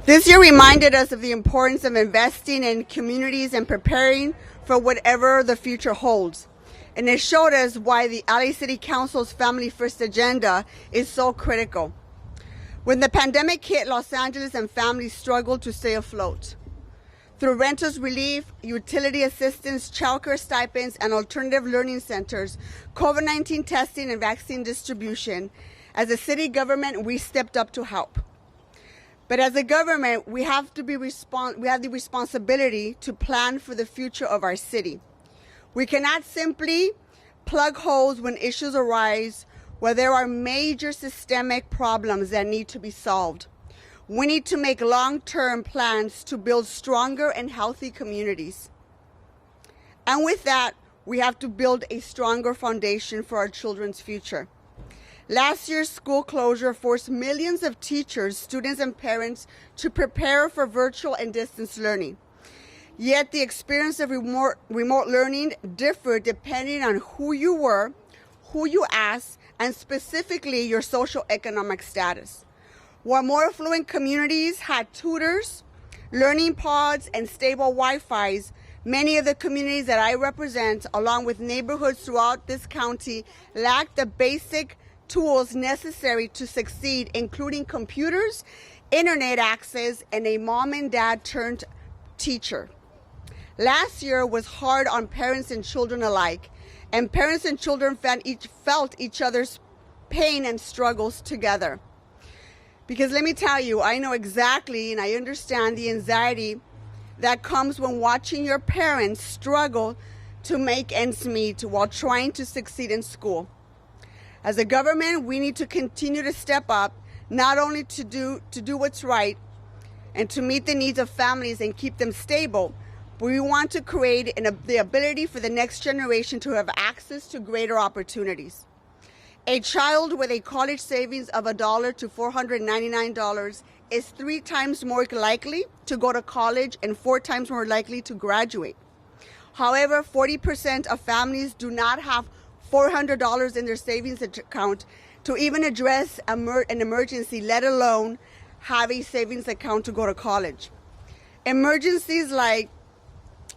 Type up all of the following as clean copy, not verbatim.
This year reminded us of the importance of investing in communities and preparing for whatever the future holds. And it showed us why the LA City Council's Family First agenda is so critical. When the pandemic hit, Los Angeles and families struggled to stay afloat. Through renters relief, utility assistance, childcare stipends, and alternative learning centers, COVID-19 testing and vaccine distribution, as a city government, we stepped up to help. But as a government, we have the responsibility to plan for the future of our city. We cannot simply plug holes when issues arise where there are major systemic problems that need to be solved. We need to make long-term plans to build stronger and healthy communities. And with that, we have to build a stronger foundation for our children's future. Last year's school closure forced millions of teachers, students, and parents to prepare for virtual and distance learning. Yet the experience of remote learning differed depending on who you were, who you asked, and specifically your socioeconomic status. While more affluent communities had tutors, learning pods, and stable Wi-Fis, many of the communities that I represent, along with neighborhoods throughout this county, lacked the basic tools necessary to succeed, including computers, internet access, and a mom and dad turned teacher. Last year was hard on parents and children alike, and parents and children felt each other's pain and struggles together. Because let me tell you, I know exactly and I understand the anxiety that comes when watching your parents struggle to make ends meet while trying to succeed in school. As a government, we need to continue to step up, not only to do what's right and to meet the needs of families and keep them stable, but we want to create the ability for the next generation to have access to greater opportunities. A child with a college savings of $1 to $499 is 3 times more likely to go to college and 4 times more likely to graduate. However, 40% of families do not have $400 in their savings account to even address an emergency, let alone have a savings account to go to college. Emergencies like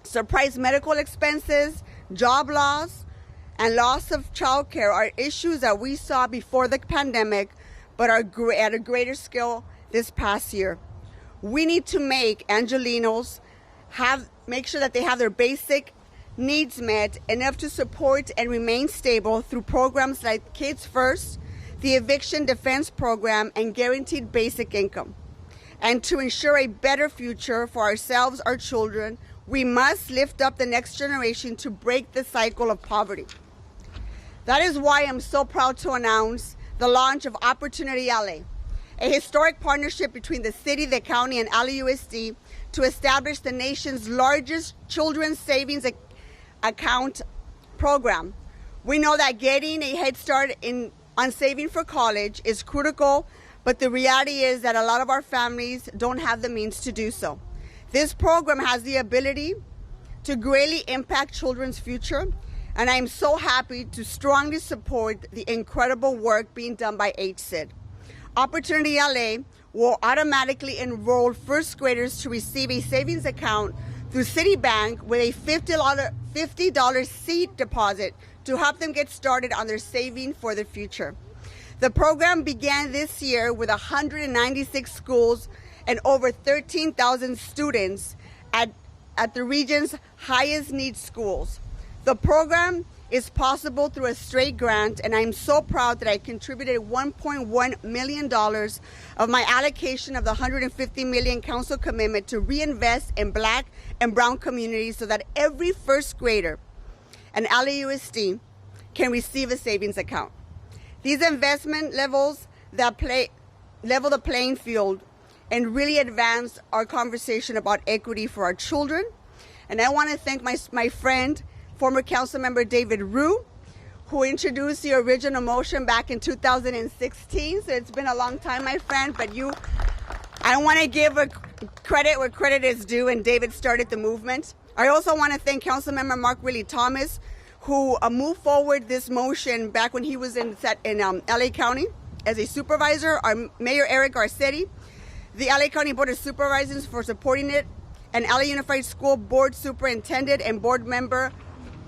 surprise medical expenses, job loss, and loss of childcare are issues that we saw before the pandemic, but are at a greater scale this past year. We need to make Angelenos make sure that they have their basic needs met, enough to support and remain stable through programs like Kids First, the Eviction Defense Program, and Guaranteed Basic Income. And to ensure a better future for ourselves, our children, we must lift up the next generation to break the cycle of poverty. That is why I'm so proud to announce the launch of OpportunityLA, a historic partnership between the city, the county, and LAUSD to establish the nation's largest children's savings account program. We know that getting a head start on saving for college is critical, but the reality is that a lot of our families don't have the means to do so. This program has the ability to greatly impact children's future, and I am so happy to strongly support the incredible work being done by HSID. OpportunityLA will automatically enroll first graders to receive a savings account through Citi Bank with a $50 seed deposit to help them get started on their saving for the future. The program began this year with 196 schools and over 13,000 students at the region's highest need schools. The program is possible through a straight grant, and I'm so proud that I contributed $1.1 million of my allocation of the $150 million council commitment to reinvest in Black and Brown communities so that every first grader and LAUSD can receive a savings account. These investment levels that level the playing field and really advance our conversation about equity for our children. And I want to thank my friend, former council member David Rue, who introduced the original motion back in 2016. So it's been a long time, my friend, but I want to give credit where credit is due, and David started the movement. I also want to thank Councilmember Mark Willie Thomas, who moved forward this motion back when he was in LA County as a supervisor, our Mayor Eric Garcetti, the LA County Board of Supervisors for supporting it, and LA Unified School Board Superintendent and Board Member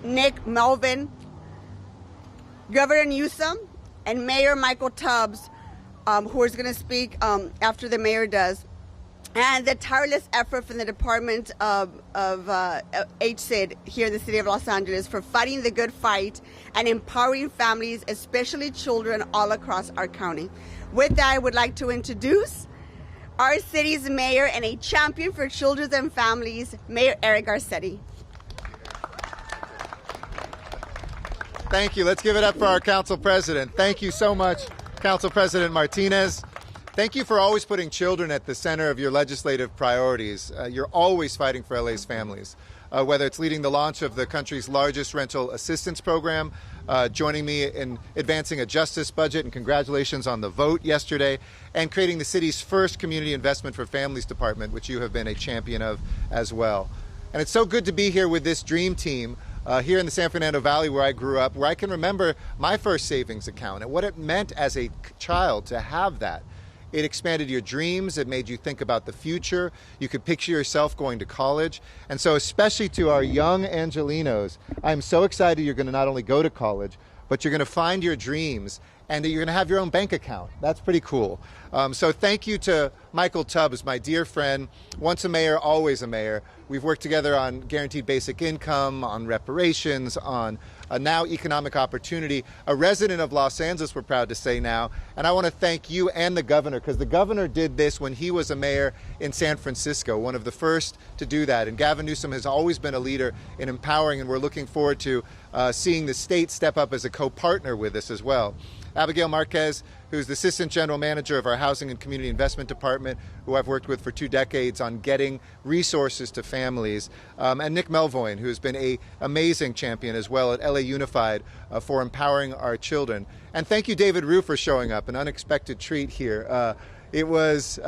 Nick Melvin, Governor Newsom, and Mayor Michael Tubbs, who is going to speak after the mayor does, and the tireless effort from the Department of HSID here in the city of Los Angeles for fighting the good fight and empowering families, especially children, all across our county. With that, I would like to introduce our city's mayor and a champion for children and families, Mayor Eric Garcetti. Thank you. Let's give it up for our council president. Thank you so much, Council President Martinez. Thank you for always putting children at the center of your legislative priorities. You're always fighting for LA's families, whether it's leading the launch of the country's largest rental assistance program, joining me in advancing a justice budget, and congratulations on the vote yesterday, and creating the city's first community investment for families department, which you have been a champion of as well. And it's so good to be here with this dream team here in the San Fernando Valley where I grew up, where I can remember my first savings account and what it meant as a child to have that. It expanded your dreams. It made you think about the future. You could picture yourself going to college. And so especially to our young Angelinos, I'm so excited you're going to not only go to college, but you're going to find your dreams and you're going to have your own bank account. That's pretty cool. So thank you to Michael Tubbs, my dear friend, once a mayor, always a mayor. We've worked together on guaranteed basic income, on reparations, on now economic opportunity. A resident of Los Angeles, we're proud to say now. And I want to thank you and the governor, because the governor did this when he was a mayor in San Francisco, one of the first to do that. And Gavin Newsom has always been a leader in empowering, and we're looking forward to seeing the state step up as a co-partner with us as well. Abigail Marquez, who's the Assistant General Manager of our Housing and Community Investment Department, who I've worked with for 2 decades on getting resources to families, and Nick Melvoin, who's been an amazing champion as well at LA Unified for empowering our children. And thank you, David Rue, for showing up, an unexpected treat here. It was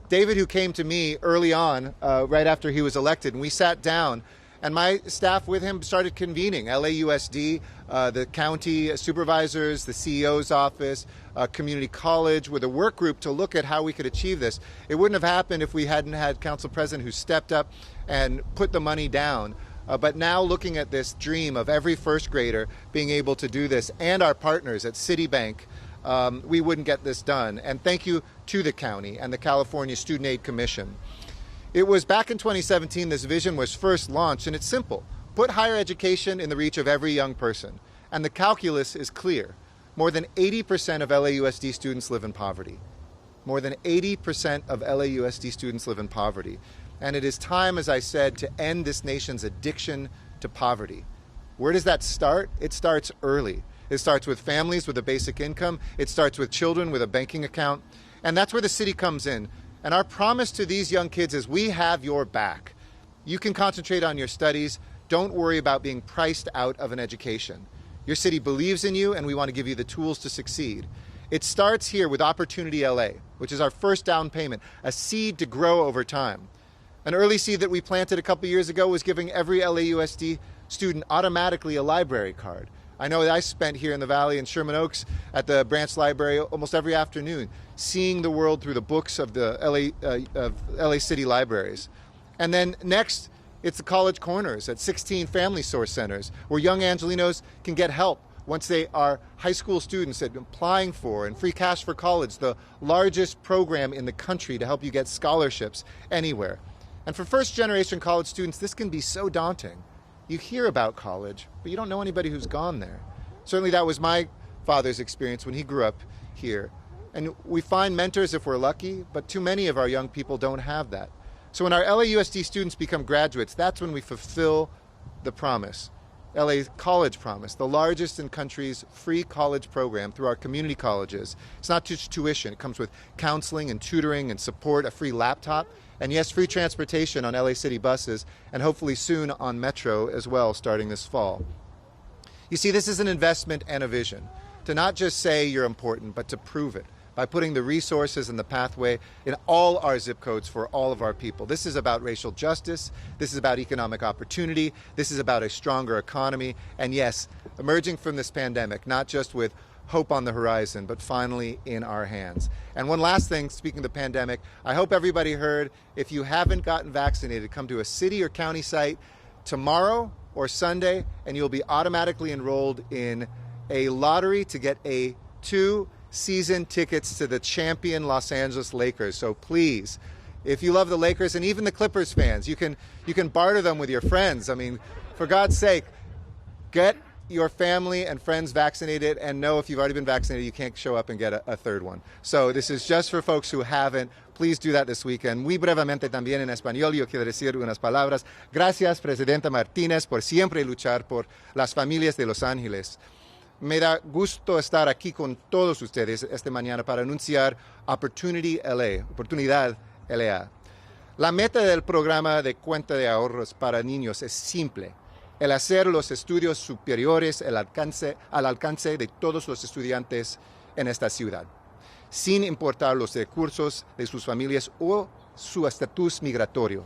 David who came to me early on, right after he was elected, and we sat down. And my staff with him started convening LAUSD, the county supervisors, the CEO's office, community college, with a work group to look at how we could achieve this. It wouldn't have happened if we hadn't had Council President who stepped up and put the money down. But now looking at this dream of every first grader being able to do this, and our partners at Citi Bank, we wouldn't get this done. And thank you to the county and the California Student Aid Commission. It was back in 2017 this vision was first launched, and it's simple. Put higher education in the reach of every young person. And the calculus is clear. More than 80% of LAUSD students live in poverty. More than 80% of LAUSD students live in poverty. And it is time, as I said, to end this nation's addiction to poverty. Where does that start? It starts early. It starts with families with a basic income. It starts with children with a banking account. And that's where the city comes in. And our promise to these young kids is we have your back. You can concentrate on your studies. Don't worry about being priced out of an education. Your city believes in you, and we want to give you the tools to succeed. It starts here with OpportunityLA, which is our first down payment, a seed to grow over time. An early seed that we planted a couple years ago was giving every LAUSD student automatically a library card. I know that I spent here in the Valley in Sherman Oaks at the branch library almost every afternoon, seeing the world through the books of the LA City libraries. And then next, it's the college corners at 16 family source centers, where young Angelinos can get help once they are high school students at applying for and free cash for college, the largest program in the country to help you get scholarships anywhere. And for first-generation college students, this can be so daunting. You hear about college, but you don't know anybody who's gone there. Certainly that was my father's experience when he grew up here. And we find mentors if we're lucky, but too many of our young people don't have that. So when our LAUSD students become graduates, that's when we fulfill the promise. LA's College Promise, the largest in country's free college program through our community colleges. It's not just tuition. It comes with counseling and tutoring and support, a free laptop, and yes, free transportation on LA City buses, and hopefully soon on Metro as well, starting this fall. You see, this is an investment and a vision, to not just say you're important, but to prove it by putting the resources and the pathway in all our zip codes for all of our people. This is about racial justice. This is about economic opportunity. This is about a stronger economy. And yes, emerging from this pandemic, not just with hope on the horizon, but finally in our hands. And one last thing, speaking of the pandemic, I hope everybody heard, if you haven't gotten vaccinated, come to a city or county site tomorrow or Sunday, and you'll be automatically enrolled in a lottery to get 2 season tickets to the champion Los Angeles Lakers. So please, if you love the Lakers and even the Clippers fans, you can barter them with your friends. I mean, for God's sake, get your family and friends vaccinated, and know if you've already been vaccinated, you can't show up and get a third one. So this is just for folks who haven't. Please do that this weekend. Muy brevemente también en español, yo quiero decir unas palabras. Gracias, Presidenta Martínez, por siempre luchar por las familias de Los Ángeles. Me da gusto estar aquí con todos ustedes esta mañana para anunciar Oportunidad LA. La meta del programa de cuenta de ahorros para niños es simple: el hacer los estudios superiores al alcance de todos los estudiantes en esta ciudad, sin importar los recursos de sus familias o su estatus migratorio.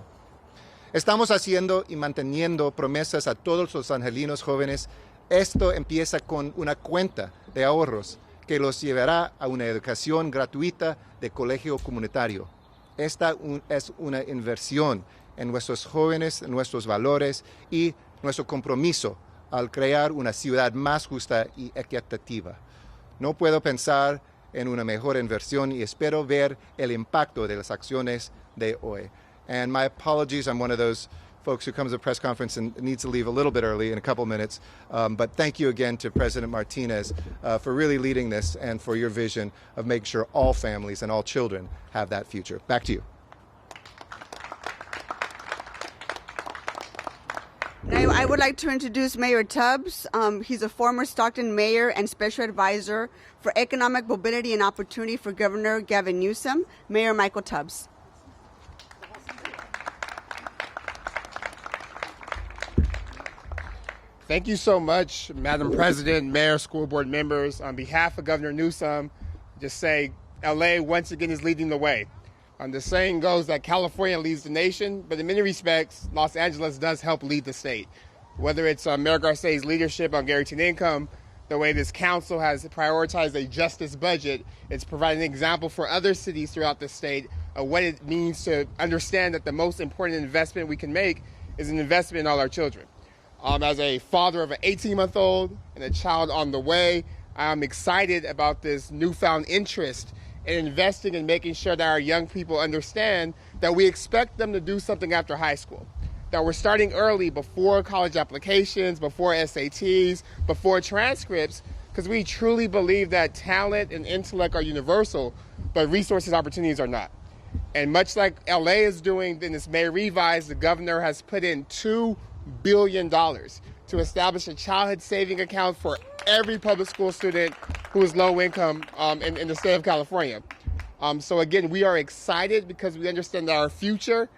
Estamos haciendo y manteniendo promesas a todos los angelinos jóvenes. Esto empieza con una cuenta de ahorros que los llevará a una educación gratuita de colegio comunitario. Esta es una inversión en nuestros jóvenes, en nuestros valores y nuestro compromiso al crear una ciudad más justa y equitativa. No puedo pensar en una mejor inversión y espero ver el impacto de las acciones de hoy. And my apologies, I'm one of those folks who comes to a press conference and needs to leave a little bit early in a couple minutes. But thank you again to President Martinez for really leading this and for your vision of making sure all families and all children have that future. Back to you. I would like to introduce Mayor Tubbs. He's a former Stockton mayor and special advisor for economic mobility and opportunity for Governor Gavin Newsom. Mayor Michael Tubbs. Thank you so much, Madam President, Mayor, school board members. On behalf of Governor Newsom, just say LA once again is leading the way. The saying goes that California leads the nation, but in many respects, Los Angeles does help lead the state. Whether it's Mayor Garce's leadership on guaranteed income, the way this council has prioritized a justice budget, it's providing an example for other cities throughout the state of what it means to understand that the most important investment we can make is an investment in all our children. As a father of an 18-month-old and a child on the way, I'm excited about this newfound interest in investing and making sure that our young people understand that we expect them to do something after high school, that we're starting early before college applications, before SATs, before transcripts, because we truly believe that talent and intellect are universal, but resources and opportunities are not. And much like LA is doing in this May Revise, the governor has put in $2 billion to establish a childhood saving account for every public school student who is low income in the state of California. So again, we are excited because we understand that our future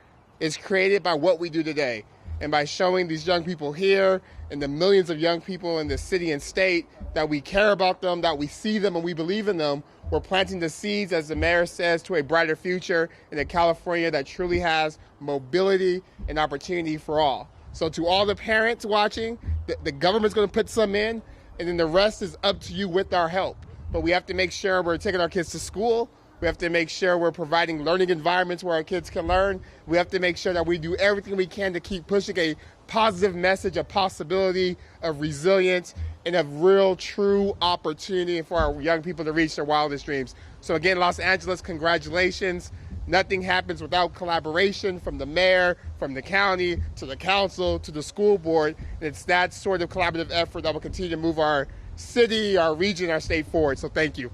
is created by what we do today. And by showing these young people here and the millions of young people in the city and state that we care about them, that we see them and we believe in them, we're planting the seeds, as the mayor says, to a brighter future in a California that truly has mobility and opportunity for all. So to all the parents watching, the government's going to put some in, and then the rest is up to you with our help. But we have to make sure we're taking our kids to school. We have to make sure we're providing learning environments where our kids can learn. We have to make sure that we do everything we can to keep pushing a positive message of possibility, of resilience, and of real, true opportunity for our young people to reach their wildest dreams. So again, Los Angeles, congratulations. Nothing happens without collaboration from the mayor, from the county, to the council, to the school board. And it's that sort of collaborative effort that will continue to move our city, our region, our state forward. So thank you.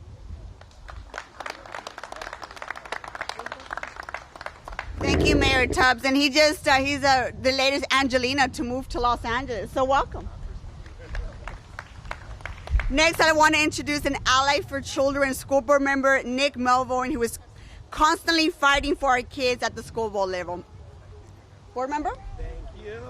Thank you, Mayor Tubbs. And he's the latest Angelina to move to Los Angeles. So welcome. Next, I want to introduce an Ally for Children school board member, Nick Melvoin, who is constantly fighting for our kids at the school board level. Board member? Thank you.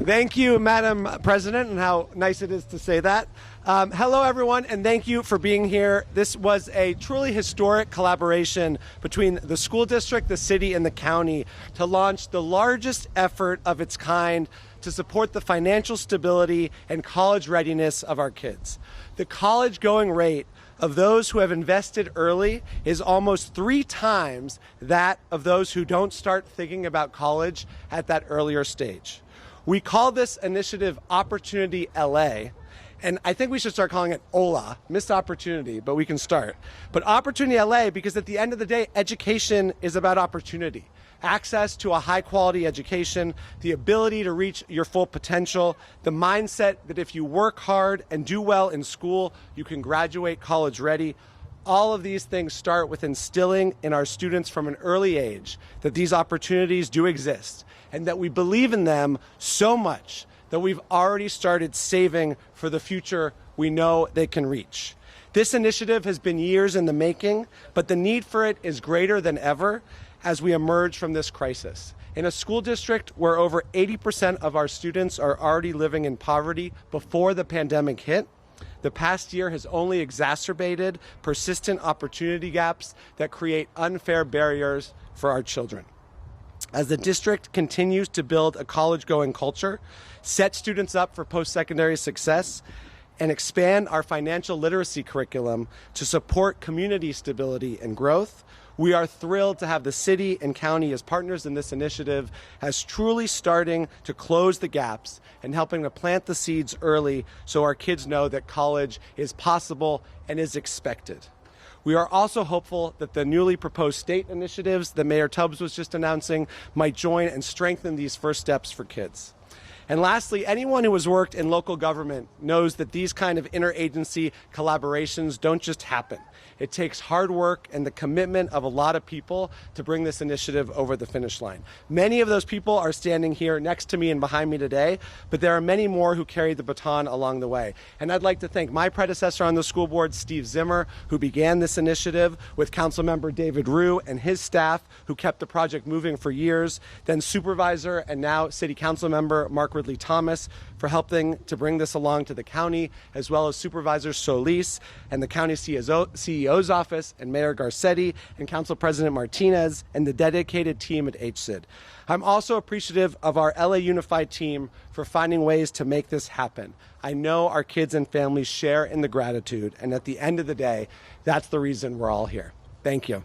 Thank you, Madam President, and how nice it is to say that. Hello, everyone, and thank you for being here. This was a truly historic collaboration between the school district, the city, and the county to launch the largest effort of its kind to support the financial stability and college readiness of our kids. The college-going rate of those who have invested early is almost 3 times that of those who don't start thinking about college at that earlier stage. We call this initiative Opportunity LA, and I think we should start calling it OLA, missed opportunity, but we can start. But Opportunity LA, because at the end of the day, education is about opportunity. Access to a high-quality education, the ability to reach your full potential, the mindset that if you work hard and do well in school, you can graduate college ready. All of these things start with instilling in our students from an early age that these opportunities do exist and that we believe in them so much that we've already started saving for the future we know they can reach. This initiative has been years in the making, but the need for it is greater than ever as we emerge from this crisis. In a school district where over 80% of our students are already living in poverty before the pandemic hit, the past year has only exacerbated persistent opportunity gaps that create unfair barriers for our children. As the district continues to build a college-going culture, set students up for post-secondary success, and expand our financial literacy curriculum to support community stability and growth, we are thrilled to have the city and county as partners in this initiative as truly starting to close the gaps and helping to plant the seeds early so our kids know that college is possible and is expected. We are also hopeful that the newly proposed state initiatives that Mayor Tubbs was just announcing might join and strengthen these first steps for kids. And lastly, anyone who has worked in local government knows that these kind of interagency collaborations don't just happen. It takes hard work and the commitment of a lot of people to bring this initiative over the finish line. Many of those people are standing here next to me and behind me today, but there are many more who carried the baton along the way. And I'd like to thank my predecessor on the school board, Steve Zimmer, who began this initiative with Councilmember David Rue and his staff, who kept the project moving for years, then Supervisor and now City Council Member Mark Ridley Thomas for helping to bring this along to the county, as well as Supervisor Solis and the county CEO's office and Mayor Garcetti and Council President Martinez and the dedicated team at HSID. I'm also appreciative of our LA Unified team for finding ways to make this happen. I know our kids and families share in the gratitude, and at the end of the day, that's the reason we're all here. Thank you.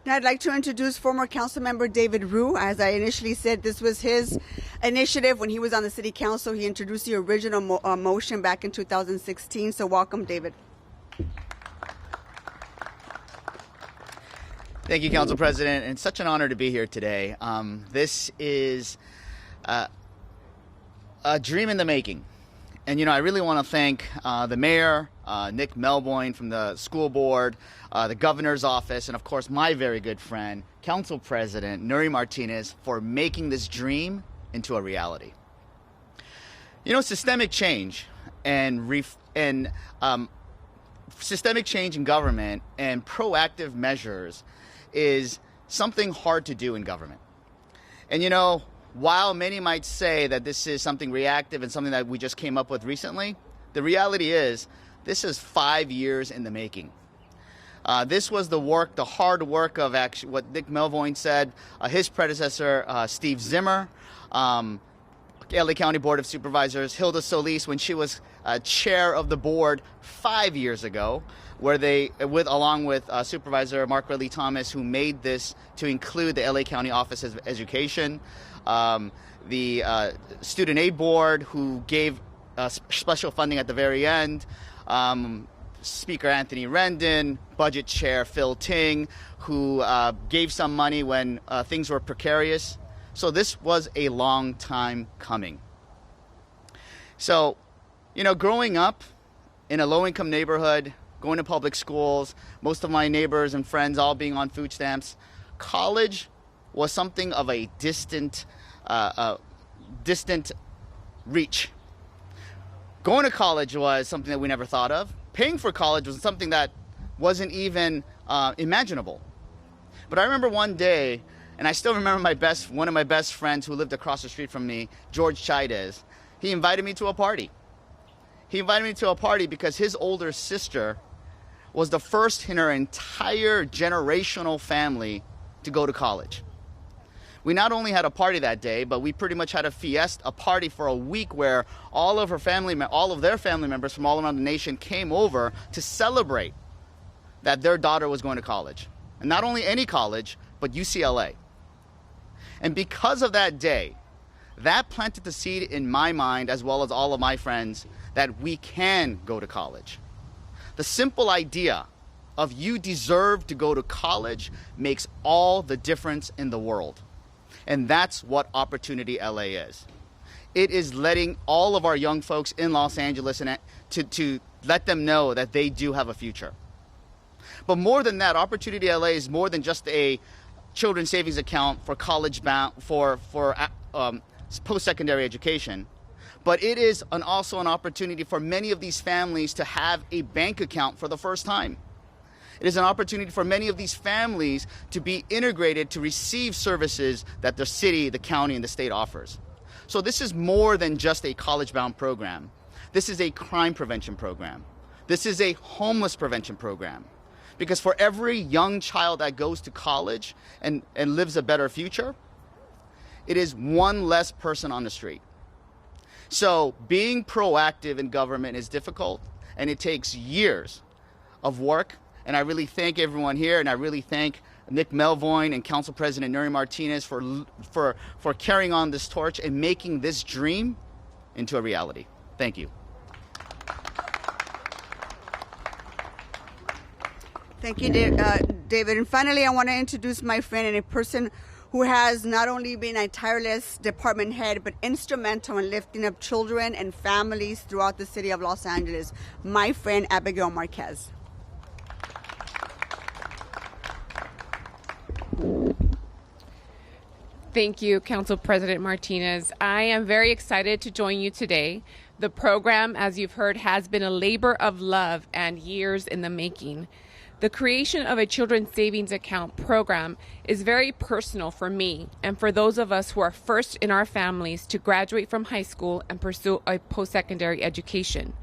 Now I'd like to introduce former Councilmember David Rue. As I initially said, this was his initiative when he was on the City Council. He introduced the original motion back in 2016. So welcome, David. Thank you, Council President. And it's such an honor to be here today. This is a dream in the making. And, you know, I really want to thank the mayor, Nick Melbourne from the school board, the governor's office, and, of course, my very good friend, Council President Nuri Martinez, for making this dream into a reality. You know, systemic change systemic change in government and proactive measures is something hard to do in government. And, you know, while many might say that this is something reactive and something that we just came up with recently, the reality is this is 5 years in the making. This was the hard work of actually what Nick Melvoin said, his predecessor, Steve Zimmer, LA County Board of Supervisors, Hilda Solis, when she was chair of the board 5 years ago, where along with Supervisor Mark Ridley Thomas, who made this to include the LA County Office of Education, the Student Aid Board, who gave special funding at the very end, Speaker Anthony Rendon, Budget Chair Phil Ting, who gave some money when things were precarious. So this was a long time coming. So, you know, growing up in a low-income neighborhood, going to public schools, most of my neighbors and friends all being on food stamps, college was something of a distant reach. Going to college was something that we never thought of. Paying for college was something that wasn't even imaginable. But I remember one day, and I still remember one of my best friends who lived across the street from me, George Chaidez. He invited me to a party. He invited me to a party because his older sister was the first in her entire generational family to go to college. We not only had a party that day, but we pretty much had a party for a week where all of their family members from all around the nation came over to celebrate that their daughter was going to college. And not only any college, but UCLA. And because of that day, that planted the seed in my mind, as well as all of my friends, that we can go to college. The simple idea of you deserve to go to college makes all the difference in the world. And that's what Opportunity LA is. It is letting all of our young folks in Los Angeles to let them know that they do have a future. But more than that, Opportunity LA is more than just a children's savings account for post-secondary education. But it is also an opportunity for many of these families to have a bank account for the first time. It is an opportunity for many of these families to be integrated to receive services that the city, the county, and the state offers. So this is more than just a college-bound program. This is a crime prevention program. This is a homeless prevention program. Because for every young child that goes to college and lives a better future, it is one less person on the street. So being proactive in government is difficult, and it takes years of work. And I really thank everyone here, and I really thank Nick Melvoin and Council President Nuri Martinez for carrying on this torch and making this dream into a reality. Thank you. Thank you, David. And finally, I want to introduce my friend and a person who has not only been a tireless department head, but instrumental in lifting up children and families throughout the city of Los Angeles, my friend Abigail Marquez. Thank you, Council President Martinez. I am very excited to join you today. The program, as you've heard, has been a labor of love and years in the making. The creation of a children's savings account program is very personal for me and for those of us who are first in our families to graduate from high school and pursue a post-secondary education.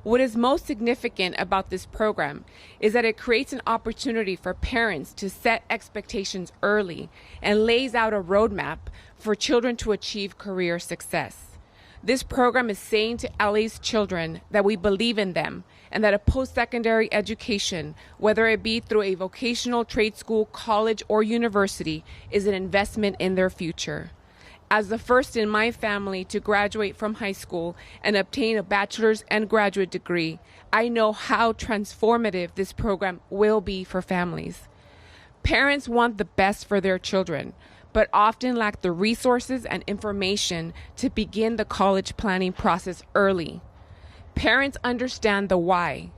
What is most significant about this program is that it creates an opportunity for parents to set expectations early and lays out a roadmap for children to achieve career success. This program is saying to LA's children that we believe in them and that a post-secondary education, whether it be through a vocational trade school, college, or university, is an investment in their future. As the first in my family to graduate from high school and obtain a bachelor's and graduate degree, I know how transformative this program will be for families. Parents want the best for their children, but often lack the resources and information to begin the college planning process early. Parents understand the why.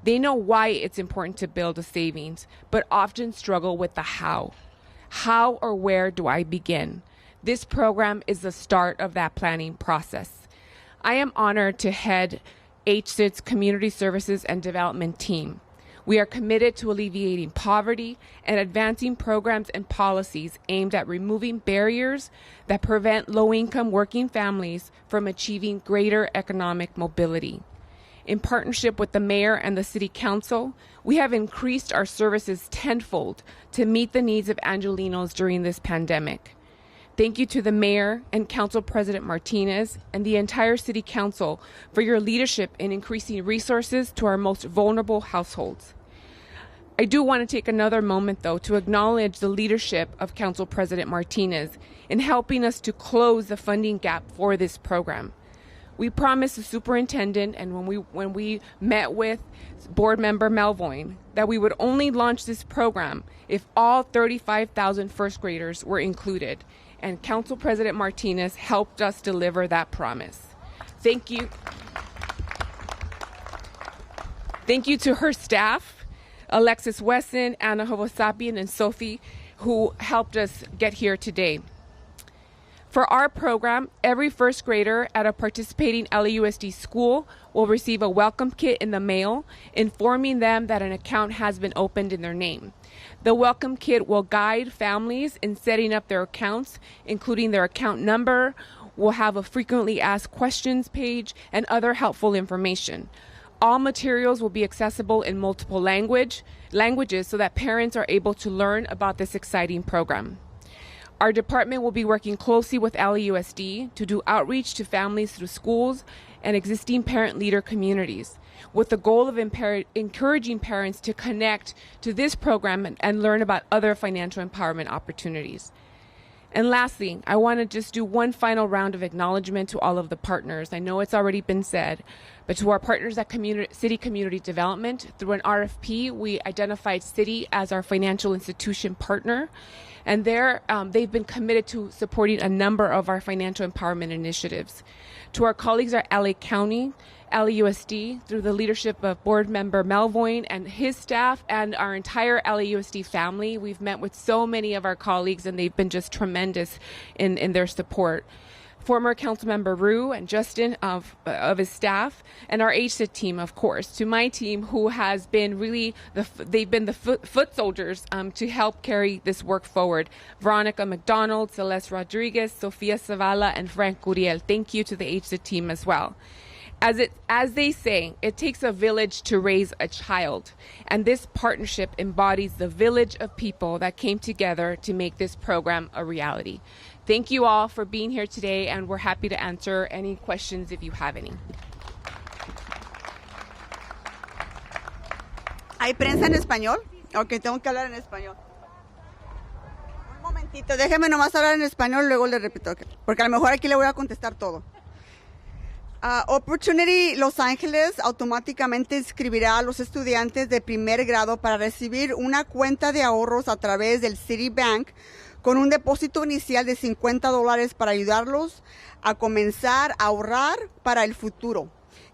They know why it's important to build a savings, but often struggle with the how. How or where do I begin? This program is the start of that planning process. I am honored to head HSID's Community Services and Development team. We are committed to alleviating poverty and advancing programs and policies aimed at removing barriers that prevent low-income working families from achieving greater economic mobility. In partnership with the mayor and the city council, we have increased our services tenfold to meet the needs of Angelenos during this pandemic. Thank you to the mayor and Council President Martinez and the entire city council for your leadership in increasing resources to our most vulnerable households. I do want to take another moment, though, to acknowledge the leadership of Council President Martinez in helping us to close the funding gap for this program. We promised the superintendent, and when we met with board member Melvoin, that we would only launch this program if all 35,000 first graders were included. And Council President Martinez helped us deliver that promise. Thank you. Thank you to her staff, Alexis Wesson, Anna Hovosapian, and Sophie, who helped us get here today. For our program, every first grader at a participating LAUSD school will receive a welcome kit in the mail, informing them that an account has been opened in their name. The welcome kit will guide families in setting up their accounts, including their account number, will have a frequently asked questions page, and other helpful information. All materials will be accessible in multiple languages so that parents are able to learn about this exciting program. Our department will be working closely with LAUSD to do outreach to families through schools and existing parent leader communities, with the goal of encouraging parents to connect to this program and learn about other financial empowerment opportunities. And lastly, I want to just do one final round of acknowledgement to all of the partners. I know it's already been said, but to our partners at Citi Community Development, through an RFP, we identified Citi as our financial institution partner, and they've been committed to supporting a number of our financial empowerment initiatives. To our colleagues at LA County, LAUSD, through the leadership of board member Melvoin and his staff and our entire LAUSD family, we've met with so many of our colleagues and they've been just tremendous in their support. Former Councilmember Rue and Justin of his staff, and our HSIT team, of course. To my team, who has been really, they've been the foot soldiers to help carry this work forward. Veronica McDonald, Celeste Rodriguez, Sofia Zavala, and Frank Curiel. Thank you to the HSIT team as well. As they say, it takes a village to raise a child, and this partnership embodies the village of people that came together to make this program a reality. Thank you all for being here today, and we're happy to answer any questions if you have any. ¿Hay prensa en español? Ok, tengo que hablar en español. Un momentito, déjeme nomás hablar en español, luego le repito, porque a lo mejor aquí le voy a contestar todo. Opportunity Los Ángeles automáticamente inscribirá a los estudiantes de primer grado para recibir una cuenta de ahorros a través del Citi Bank con un depósito inicial de $50 para ayudarlos a comenzar a ahorrar para el futuro.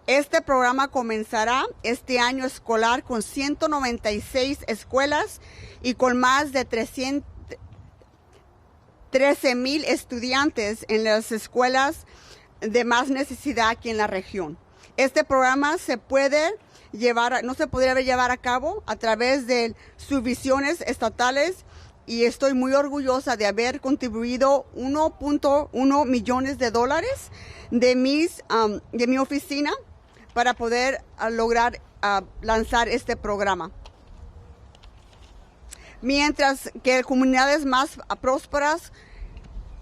Este programa comenzará este año escolar con 196 escuelas y con más de 13,000 estudiantes en las escuelas de más necesidad aquí en la región. Este programa no se podría llevar a cabo a través de subvenciones estatales, y estoy muy orgullosa de haber contribuido $1.1 millones de mi oficina para poder lograr lanzar este programa. Mientras que comunidades más prósperas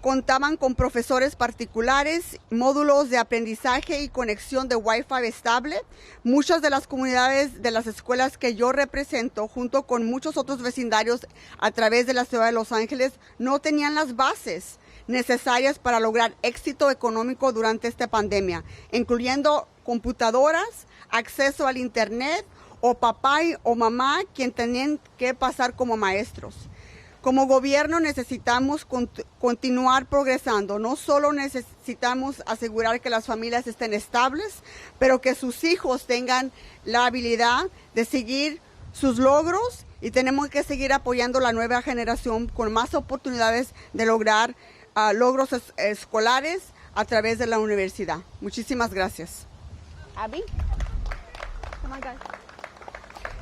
contaban con profesores particulares, módulos de aprendizaje y conexión de Wi-Fi estable, muchas de las comunidades de las escuelas que yo represento, junto con muchos otros vecindarios a través de la ciudad de Los Ángeles, no tenían las bases necesarias para lograr éxito económico durante esta pandemia, incluyendo computadoras, acceso al internet o papá o mamá quien tenían que pasar como maestros. Como gobierno necesitamos continuar progresando. No solo necesitamos asegurar que las familias estén estables, pero que sus hijos tengan la habilidad de seguir sus logros, y tenemos que seguir apoyando a la nueva generación con más oportunidades de lograr logros escolares a través de la universidad. Muchísimas gracias. Abby? Come on, guys.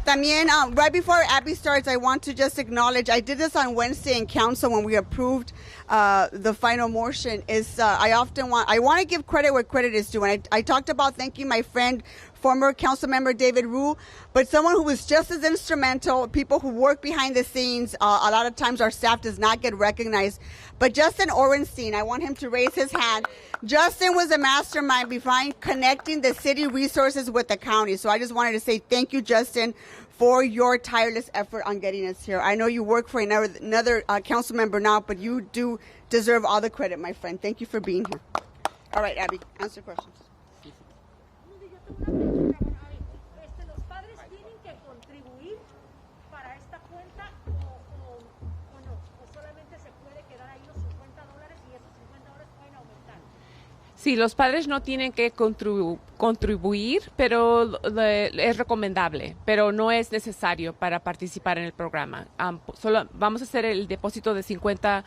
También, right before Abby starts, I want to just acknowledge, I did this on Wednesday in council when we approved the final motion, I want to give credit where credit is due. And I talked about thanking my friend, former council member David Rue, but someone who was just as instrumental, people who work behind the scenes. A lot of times our staff does not get recognized. But Justin Orenstein, I want him to raise his hand. Justin was a mastermind behind connecting the city resources with the county. So I just wanted to say thank you, Justin, for your tireless effort on getting us here. I know you work for another council member now, but you do deserve all the credit, my friend. Thank you for being here. All right, Abby, answer questions. Los padres tienen que contribuir para esta cuenta o no, o solamente se puede quedar ahí los $50 y esos $50 pueden aumentar. Sí, los padres no tienen que contribuir, pero es recomendable, pero no es necesario para participar en el programa. Solo vamos a hacer el depósito de $50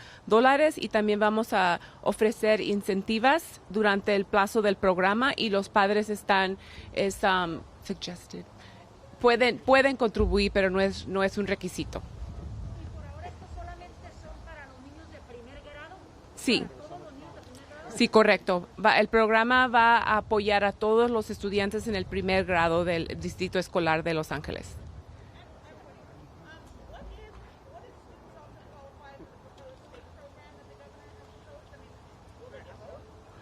y también vamos a ofrecer incentivos durante el plazo del programa, y los padres suggested. Pueden contribuir, pero no es un requisito. ¿Y por ahora estos solamente son para los niños de primer grado? Sí. Sí, correcto. El programa va a apoyar a todos los estudiantes en el primer grado del Distrito Escolar de Los Ángeles.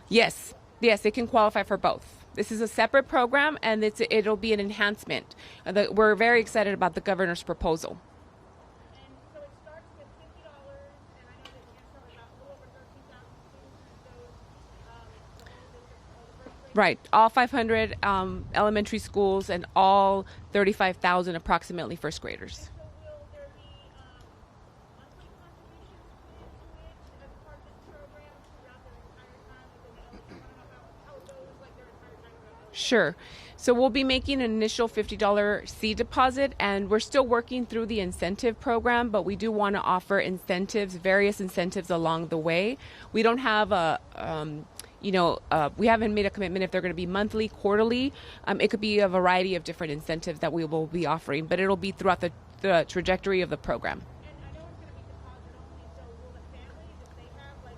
Yes, they can qualify for both. This is a separate program, and it'll be an enhancement. We're very excited about the governor's proposal. And so it starts with $50, and I know that cancel about a little over 13,000 students in those, the whole district, all the first grade. Right, all 500 elementary schools and all 35,000 approximately first graders. So will there be monthly contributions to it as part of this program throughout their entire time? How it goes like their entire time around? Sure. So we'll be making an initial $50 seed deposit, and we're still working through the incentive program, but we do want to offer incentives, various incentives along the way. We don't have we haven't made a commitment if they're going to be monthly, quarterly. It could be a variety of different incentives that we will be offering, but it'll be throughout the trajectory of the program. And I know it's going to be deposit only, so will the families, if they have, like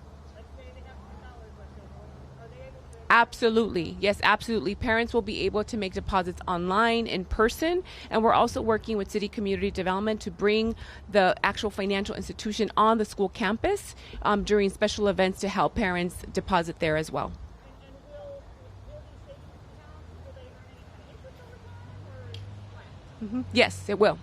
say they have $10 left over, are they able to? Absolutely. Yes, absolutely. Parents will be able to make deposits online, in person, and we're also working with City Community Development to bring the actual financial institution on the school campus during special events to help parents deposit there as well. And will these savings accounts, will they earn any kind of interest over time, or is it flat? Yes, it will. And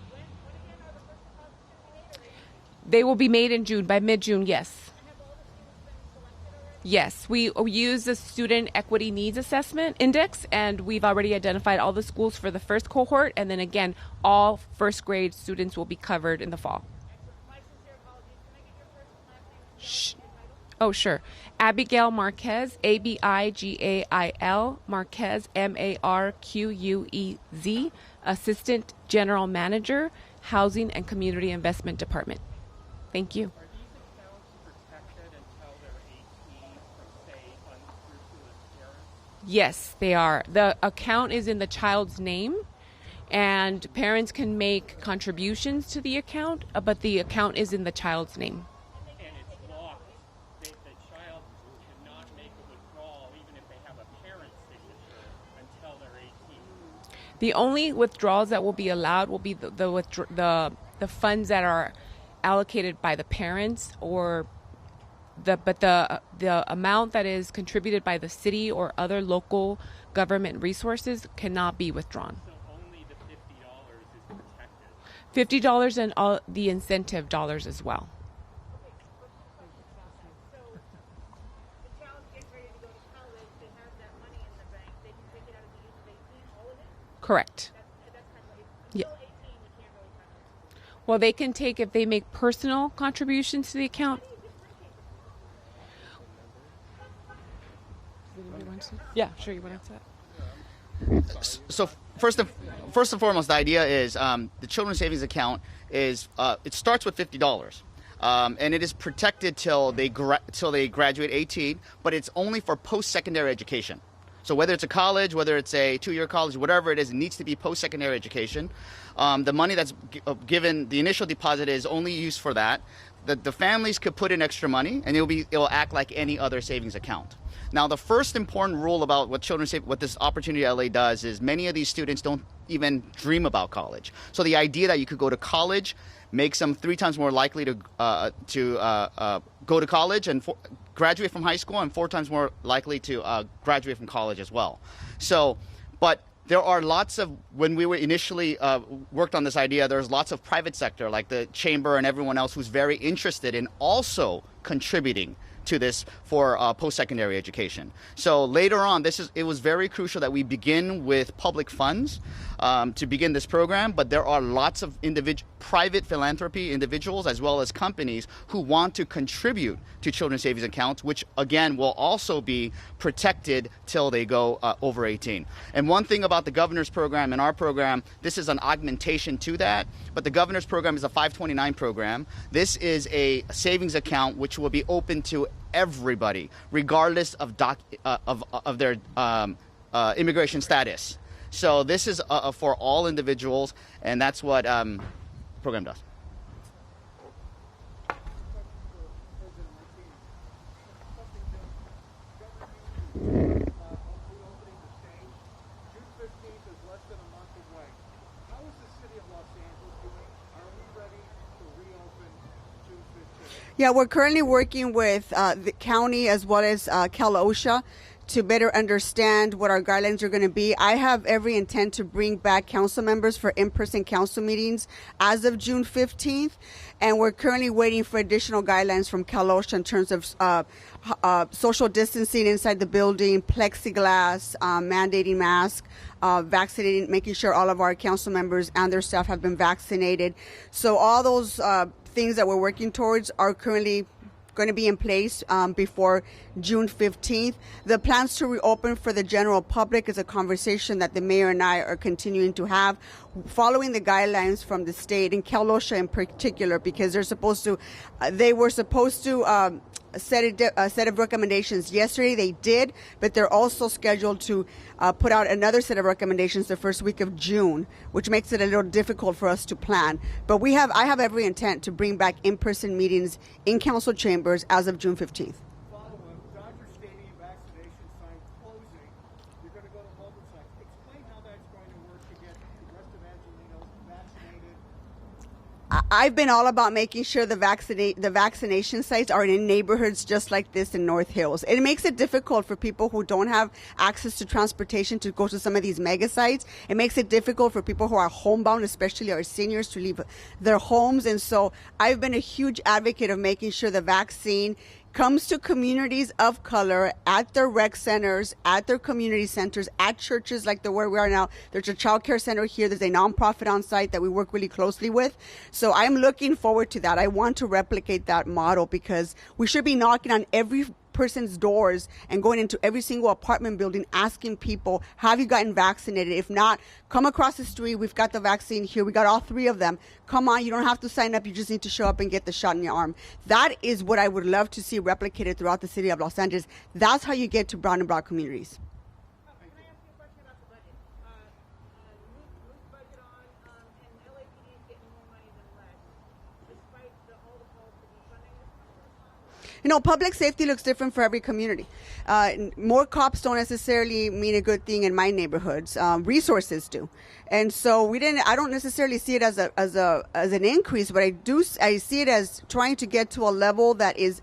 when again are the first deposits going to be made? They will be made in June, by mid-June, yes. Have all the students been selected already? Yes, we use the Student Equity Needs Assessment Index, and we've already identified all the schools for the first cohort, and then again, all first grade students will be covered in the fall. My sincere apologies. Can I get your first and last name? Oh, sure. Abigail Marquez, Abigail Marquez, Marquez, Assistant General Manager, Housing and Community Investment Department. Thank you. Are these accounts protected until they're 18 from, say, unscrupulous parents? Yes, they are. The account is in the child's name, and parents can make contributions to the account, but the account is in the child's name. And it's locked. The child cannot make a withdrawal even if they have a parent's signature until they're 18. The only withdrawals that will be allowed will be the funds that are allocated by the parents, or the amount that is contributed by the city or other local government resources cannot be withdrawn. So only the $50 is protected. $50 and all the incentive dollars as well. So the child gets ready to go to college, they have that money in the bank, they can take it out at the age of 18, all of it? Correct. That's kind of like, Yeah. until 18, you can't really touch it. Well, they can take, if they make personal contributions to the account. Yeah, sure. You want to answer that? So first and foremost, the idea is the children's savings account is it starts with $50, and it is protected till they graduate 18, but it's only for post-secondary education. So whether it's a college, whether it's a two-year college, whatever it is, it needs to be post-secondary education. The money that's given, the initial deposit is only used for that. The families could put in extra money, and it will act like any other savings account. Now, the first important rule about what what this Opportunity LA does is many of these students don't even dream about college. So the idea that you could go to college makes them 3 times more likely to go to college and graduate from high school, and 4 times more likely to graduate from college as well. So, but there are lots of, when we were initially worked on this idea, there's lots of private sector like the chamber and everyone else who's very interested in also contributing to this for post-secondary education. So later on, it was very crucial that we begin with public funds to begin this program, but there are lots of private philanthropy individuals as well as companies who want to contribute to children's savings accounts, which again will also be protected till they go over 18. And one thing about the governor's program and our program, this is an augmentation to that, but the governor's program is a 529 program. This is a savings account which will be open to everybody, regardless of their immigration status. So this is for all individuals, and that's what the program does. Yeah, we're currently working with the county as well as LAUSD to better understand what our guidelines are going to be. I have every intent to bring back council members for in-person council meetings as of June 15th, and we're currently waiting for additional guidelines from LAUSD in terms of social distancing inside the building, plexiglass, mandating masks, vaccinating, making sure all of our council members and their staff have been vaccinated. So all those things that we're working towards are currently going to be in place before June 15th. The plans to reopen for the general public is a conversation that the mayor and I are continuing to have, following the guidelines from the state and LAUSD in particular, because they were supposed to set a set of recommendations yesterday. They did, but they're also scheduled to put out another set of recommendations the first week of June, which makes it a little difficult for us to plan. But I have every intent to bring back in-person meetings in council chambers as of June 15th. Follow-up, Dodger Stadium vaccination sign closing. You're going to go to mobile sites. Explain how that's going to work to get the rest of Angelinos vaccinated. I've been all about making sure the vaccination sites are in neighborhoods just like this in North Hills. It makes it difficult for people who don't have access to transportation to go to some of these mega sites. It makes it difficult for people who are homebound, especially our seniors, to leave their homes. And so I've been a huge advocate of making sure the vaccine comes to communities of color at their rec centers, at their community centers, at churches like where we are now. There's a child care center here. There's a nonprofit on site that we work really closely with. So I'm looking forward to that. I want to replicate that model because we should be knocking on every person's doors and going into every single apartment building asking people, have you gotten vaccinated? If not, come across the street. We've got the vaccine here. We got all 3 of them. Come on, you don't have to sign up. You just need to show up and get the shot in your arm. That is what I would love to see replicated throughout the city of Los Angeles. That's how you get to brown and brown communities. Can I ask you a question about the budget? Loose budget on, and LAPD is getting more money than less, despite all the calls to defunding this. Public safety looks different for every community. More cops don't necessarily mean a good thing in my neighborhoods. Resources do, and so I don't necessarily see it as an increase, but I see it as trying to get to a level that is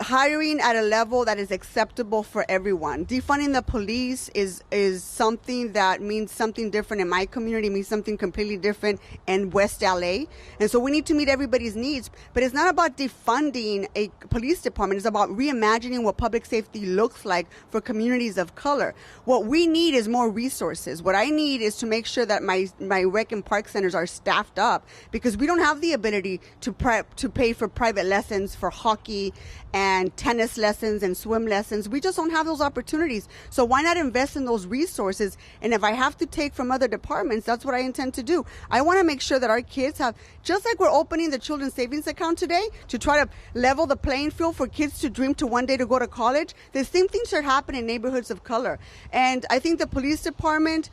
hiring at a level that is acceptable for everyone. Defunding the police is something that means something different in my community, means something completely different in West LA. And so we need to meet everybody's needs. But it's not about defunding a police department. It's about reimagining what public safety looks like for communities of color. What we need is more resources. What I need is to make sure that my rec and park centers are staffed up, because we don't have the ability to pay for private lessons for hockey and tennis lessons and swim lessons. We just don't have those opportunities. So why not invest in those resources? And if I have to take from other departments, that's what I intend to do. I want to make sure that our kids have, just like we're opening the children's savings account today to try to level the playing field for kids to dream to one day to go to college, the same thing should happen in neighborhoods of color. And I think the police department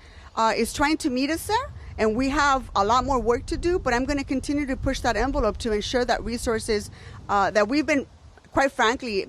is trying to meet us there. And we have a lot more work to do, but I'm going to continue to push that envelope to ensure that resources that we've been, quite frankly,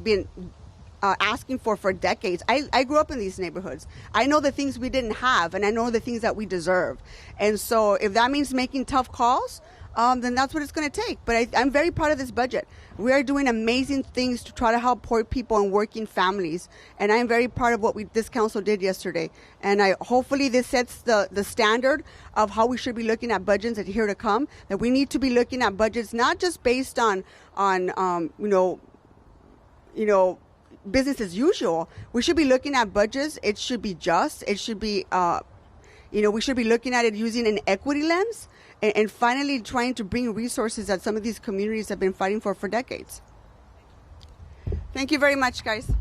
asking for decades. I grew up in these neighborhoods. I know the things we didn't have, and I know the things that we deserve. And so if that means making tough calls, then that's what it's going to take. But I'm very proud of this budget. We are doing amazing things to try to help poor people and working families. And I'm very proud of what this council did yesterday. And hopefully this sets the standard of how we should be looking at budgets that are here to come, that we need to be looking at budgets not just based on business as usual. We should be looking at budgets. It should be just. It should be, we should be looking at it using an equity lens and finally trying to bring resources that some of these communities have been fighting for decades. Thank you very much, guys.